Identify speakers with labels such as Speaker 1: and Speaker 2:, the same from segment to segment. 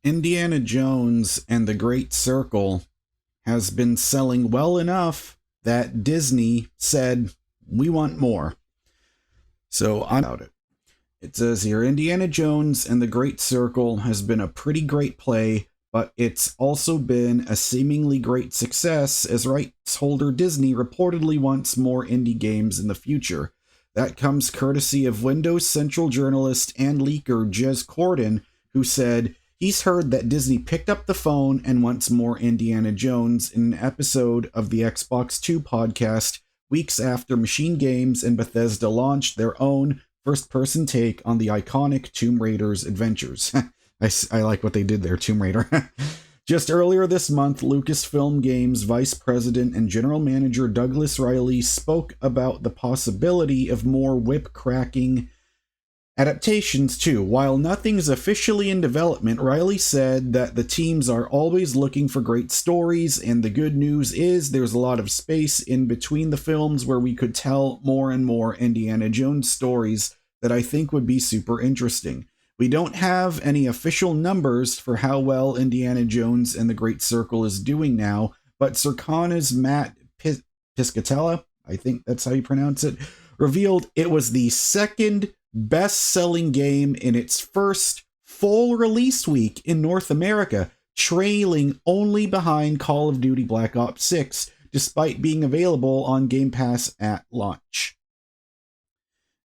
Speaker 1: Indiana Jones and the Great Circle has been selling well enough that Disney said, we want more. So I'm about it. It says here, Indiana Jones and the Great Circle has been a pretty great play, but it's also been a seemingly great success as rights holder Disney reportedly wants more indie games in the future. That comes courtesy of Windows Central journalist and leaker Jez Corden, who said he's heard that Disney picked up the phone and wants more Indiana Jones in an episode of the Xbox 2 podcast weeks after Machine Games and Bethesda launched their own first-person take on the iconic Tomb Raider's adventures. I like what they did there, Tomb Raider. Just earlier this month, Lucasfilm Games Vice President and General Manager Douglas Riley spoke about the possibility of more whip-cracking adaptations too. While nothing's officially in development, Riley said that the teams are always looking for great stories, and the good news is there's a lot of space in between the films where we could tell more and more Indiana Jones stories that I think would be super interesting. We don't have any official numbers for how well Indiana Jones and the Great Circle is doing now, but Circana's Matt Piscatella, I think that's how you pronounce it, revealed it was the second best-selling game in its first full release week in North America, trailing only behind Call of Duty Black Ops 6, despite being available on Game Pass at launch.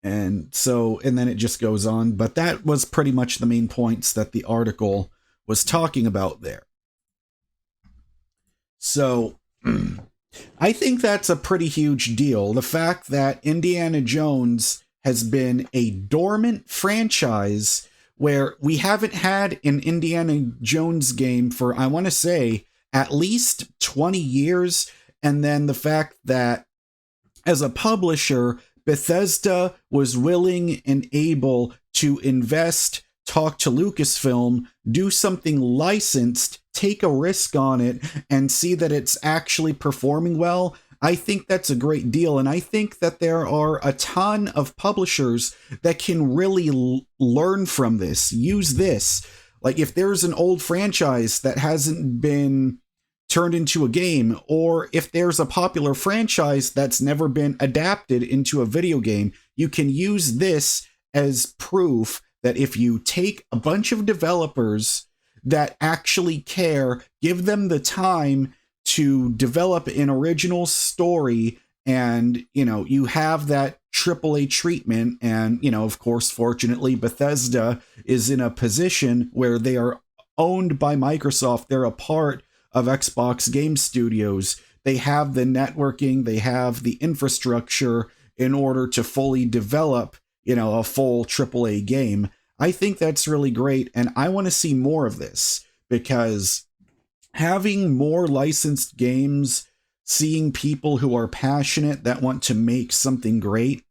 Speaker 1: And then it just goes on, but that was pretty much the main points that the article was talking about there. So I think that's a pretty huge deal. The fact that Indiana Jones has been a dormant franchise where we haven't had an Indiana Jones game for, I want to say, at least 20 years. And then the fact that as a publisher, Bethesda was willing and able to invest, talk to Lucasfilm, do something licensed, take a risk on it, and see that it's actually performing well. I think that's a great deal, and I think that there are a ton of publishers that can really learn from this, use this. Like if there's an old franchise that hasn't been turned into a game, or if there's a popular franchise that's never been adapted into a video game, you can use this as proof that if you take a bunch of developers that actually care, give them the time to develop an original story, and, you have that AAA treatment. And, of course, fortunately, Bethesda is in a position where they are owned by Microsoft. They're a part of Xbox Game Studios. They have the networking, they have the infrastructure in order to fully develop, a full AAA game. I think that's really great, and I want to see more of this, because having more licensed games, seeing people who are passionate that want to make something great,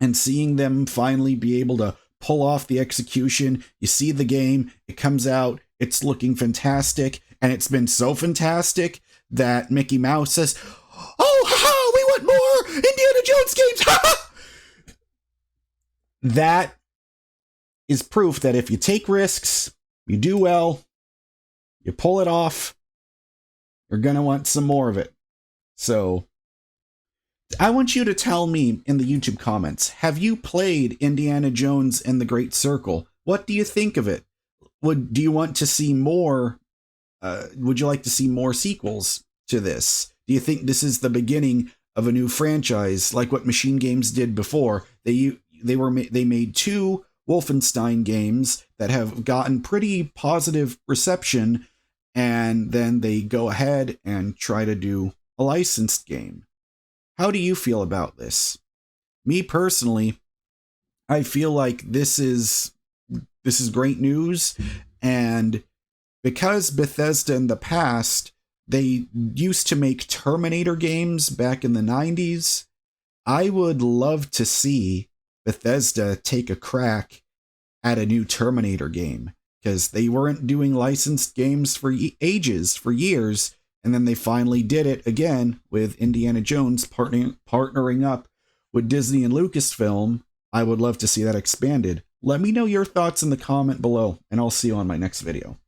Speaker 1: and seeing them finally be able to pull off the execution. You see the game, it comes out, it's looking fantastic, and it's been so fantastic that Mickey Mouse says, "Oh, haha, we want more Indiana Jones games, haha!" That is proof that if you take risks, you do well, you pull it off, you're going to want some more of it. So I want you to tell me in the YouTube comments, have you played Indiana Jones and the Great Circle? What do you think of it? Do you want to see more? Would you like to see more sequels to this? Do you think this is the beginning of a new franchise, like what Machine Games did before? They made 2 Wolfenstein games that have gotten pretty positive reception, and then they go ahead and try to do a licensed game. How do you feel about this? Me personally, I feel like this is great news, and because Bethesda in the past, they used to make Terminator games back in the 90s, I would love to see Bethesda take a crack at a new Terminator game, because they weren't doing licensed games for years, and then they finally did it again with Indiana Jones partnering up with Disney and Lucasfilm. I would love to see that expanded. Let me know your thoughts in the comment below, and I'll see you on my next video.